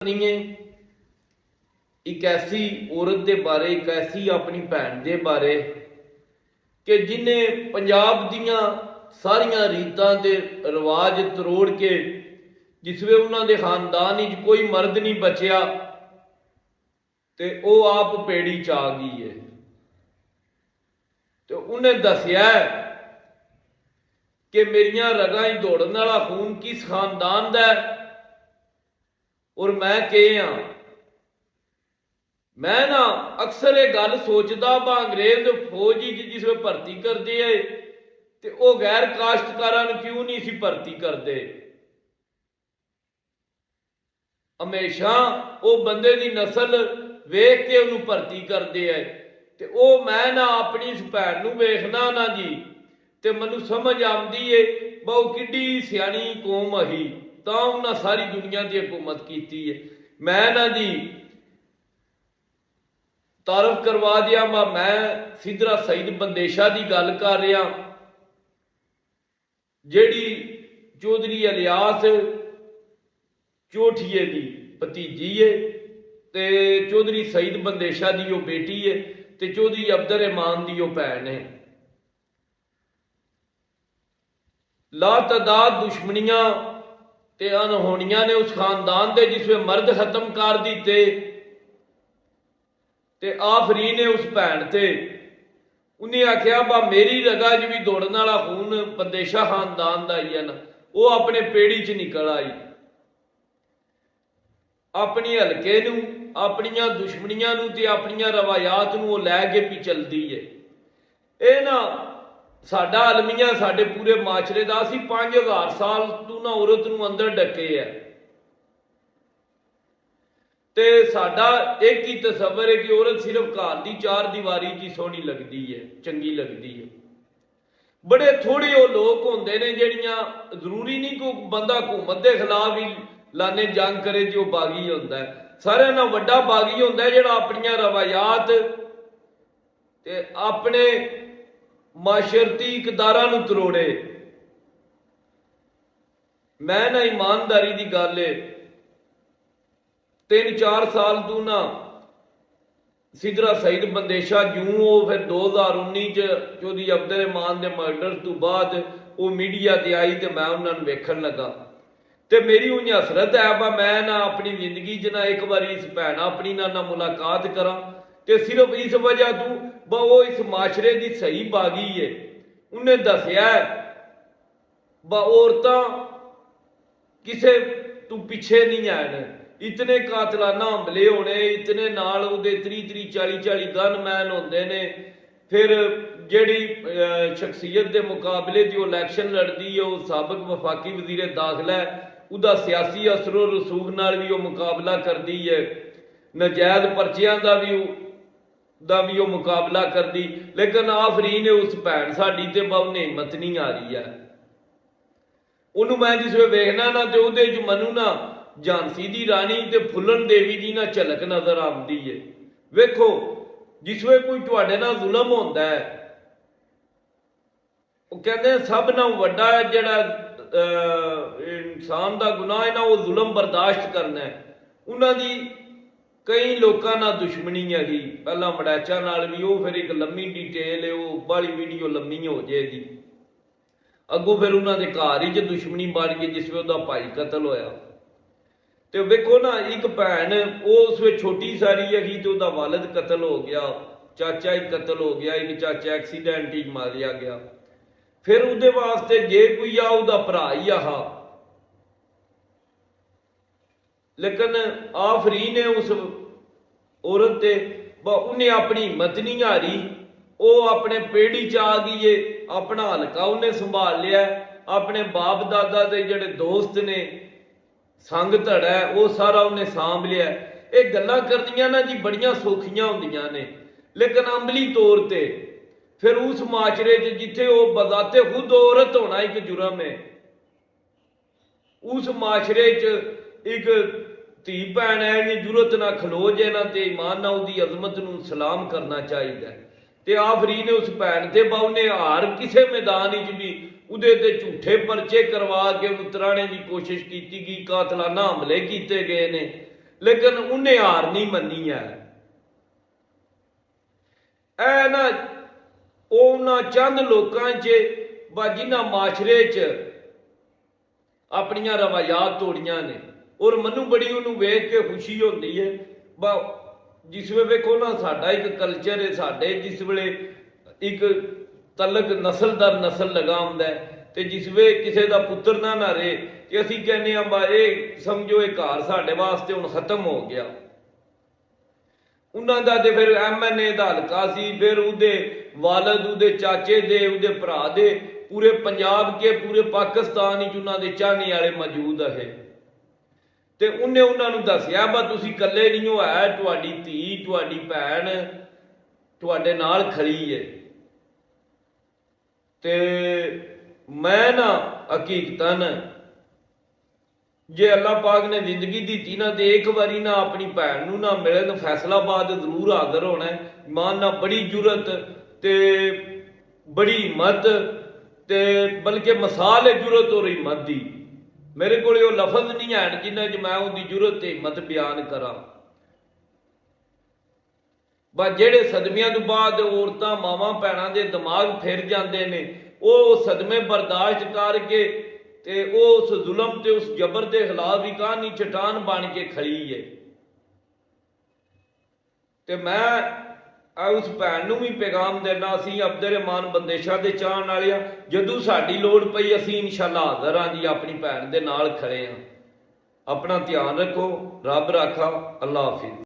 नहीं है। एक ऐसी औरत के बारे, एक ऐसी अपनी भैन के बारे कि जिन्हें पंजाब दियां सारिया रीतां ते रिवाज तरोड़ के जिसमें उन्होंने खानदान कोई मर्द नहीं बचिया तो वह आप पेड़ी च आ गई है। तो उन्हें दसिया कि मेरिया रगां दौड़न वाला खून किस खानदान का है और मैं के हाँ। मैं ना अक्सर ये गल सोचता बा अंग्रेज फौज जिसमें भर्ती करते है तो वह गैर काश्तकारां क्यों नहीं सी भर्ती करते। हमेशा वो बंदे की नस्ल वेख के उन्होंने भर्ती करते है। तो वह मैं ना अपनी इस भैन नूं वेखना ना जी तो मैनू समझ आती है बहु कि सियाणी कौम अही तां उन्हें सारी दुनिया की हुकूमत की है। मैं ना जी तारफ करवा दिया मैं सिद्धरा सईद बंदेशा की गल कर रहा जिहड़ी चौधरी अलियास चोठिए की भतीजी है ते चौधरी सईद बंदेशा की वह बेटी है ते चौधरी अब्दुल रहमान की वह भैन है। लातादाद दुश्मनियां ते अनहोनियां ने उस खानदान के जिसमें मर्द खत्म कर दिते ते आफरी ने उस भैन से उन्हें आख्या बा मेरी रगा च भी दौड़न वाला खून बंदेशा खानदान का ही है ना। वह अपने पेड़ी च निकल आई अपनी हल्के नूं अपनिया दुश्मनियां नूं ते अपनिया रवायात नूं लैके भी चलती है। ये ना साडा अलमिया साडे पूरे माशरे का असीं 5000 साल तू ना औरत नूं अंदर डके है ते साडा एक ही तस्वर है कि औरत सिर्फ घर की चार दीवारी की सोहनी लगती है, चंगी लगती है। बड़े थोड़े वो लोग होंदे ने जिहड़ियां जरूरी नहीं कि बंदा हुकूमत के खिलाफ ही लाने जंग करे जो बागी होंदा है। सारे नाल वड्डा बागी होंदा है जिहड़ा अपनियां रवायात ते अपने माशरती इकदारां नूं तरोड़े। मैं ना ईमानदारी की गल है 3-4 साल तू ना सिद्धरा सईद बंदेशा जूं वो फिर 2019 चौधरी अब्दुल रहमान के मर्डर तो बाद वो मीडिया ते आई तो मैं उन्होंने वेखन लगा तो मेरी उन्हें हसरत है बा मैं ना अपनी जिंदगी च ना एक बार इस भैन अपनी ना मुलाकात करा तो सिर्फ इस वजह तू बा वो इस माशरे की सही बागी है। उन्हें दसिया बा औरतां किसे तू पिछे नहीं आए। इतने कातलाना हमले होने इतने नाल उहदे 30-40 गनमैन होंदे ने। फिर जिहड़ी शख्सियत के मुकाबले जो इलैक्शन लड़ती है वह साबक वफाकी वजीर दाखिला है उसका सियासी असरो रसूख नाल भी वह मुकाबला करती है। नजायज़ परचियां का भी वह मुकाबला करती लेकिन आफरीन ने उस भैन साडी ते बहुत हिम्मत नहीं आ रही है। उन्होंने मैं जिस वे वेखना ना तो उहदे च मनु ना झांसी की रानी ते फुलन देवी की ना झलक नजर आती है। वेखो जिसवे कोई तुहाडे नाल जुल्म होंदा है वो कहते सब ना वड्डा जिहड़ा इंसान का गुनाह है ना वो जुल्म बर्दाश्त करना है। उन्होंने कई लोगों ना दुश्मनी है जी पहला मड़ैचा नाल भी वो फिर एक लम्मी डिटेल है वो बाली वीडियो लम्मी हो जाएगी। अगों फिर उन्होंने घर ही दुश्मनी बढ़ गई जिसमें उसका भाई कतल होया। तो वेखो ना एक भैन वो उसमें छोटी सारी हैगी तो उसका वालद कतल हो गया, चाचा एक कतल हो गया, एक चाचा एक्सीडेंट ही मारिया गया। फिर उसदे वास्ते जे कोई आ उसका भरा ही आहा लेकिन आफरी ने उस औरत ते उन्हें अपनी हिम्मत नहीं हारी। वो अपने पेड़ी च आ गई है अपना हल्का उन्हें संभाल लिया अपने बाप दादा के जिहड़े दोस्त ने संग धड़ा है वो सारा उन्हें सांभ लिया। ये गल्लां करनियां ना जी बड़ियां सौखियां होंदियां ने लेकिन अमली तौर ते फिर उस माशरे च जिथे वो बजाते खुद औरत होना एक जुर्म है उस माशरे च एक धी भैन है इन्हें जरूरत ना खलो जे ना ते ईमान ना उसकी अजमत नूं सलाम करना चाहिए। ते आफरी ने उस भैन ते उन्हें हार किसी मैदान च भी उहदे ते झूठे परचे करवा के उन्हें तराने की कोशिश की गई, कातलाना हमले किए गए ने लेकिन उन्हें हार नहीं मनी है। ऐ ना उन्हां चंद लोकां च जिन्हां माशरे च अपनियां रवायात तोड़ियां ने, और मनु बड़ी उन्होंने वेख के खुशी होती है। जिस वे वेखो ना साडा एक कल्चर है, साडे जिस वेले एक तलक नस्ल दर नस्ल लगा हुंदा है, ते जिस वे किसी का पुत्र ना रहे ते असीं कहने बा ये समझो ये घर साडे वास्ते हुण खत्म हो गया। उन्हां दा ते फिर MNA दा हलका सी, फिर उहदे वालद, उहदे चाचे दे, उहदे भरा दे, पूरे पंजाब के पूरे पाकिस्तान विच उन्हां दे चाहने वाले मौजूद है। ते उन्हें उन्होंने दसिया बा तुसीं कल्ले नहीं हो, है तुहाडी धी तुहाडी भैन तुहाडे नाल खड़ी है। ते मैं ना हकीकतन जे अल्लाह पाक ने जिंदगी दी ना तो एक बारी ना अपनी भैन नूं ना मिलन फैसलाबाद जरूर हाजिर होना है। मान ना बड़ी जुरत ते बड़ी हिम्मत, ते बल्कि मिसाल है जुरत और हिम्मत दी। मेरे को लफज नहीं है जिन्हें मैं उसकी जुरत हिम्मत बयान करा। बस जेड़े सदमियां तो बाद औरतां मावां भैणां दे दिमाग फिर जाते हैं, वो सदमे बर्दाश्त करके ते उस जुल्म ते उस जबर के खिलाफ ही कहानी चट्टान बन के खड़ी है। ते मैं उस भैन नूं भी पैगाम देना, असीं अब्दुर्रहमान बंदेशा दे चाहण वाले हां, जदों साडी लोड़ पई असीं इंशाअल्लाह हाज़र हां जी, अपनी भैन दे नाल खड़े हां। अपना ध्यान रखो, रब राखा, अल्लाह हाफिज़।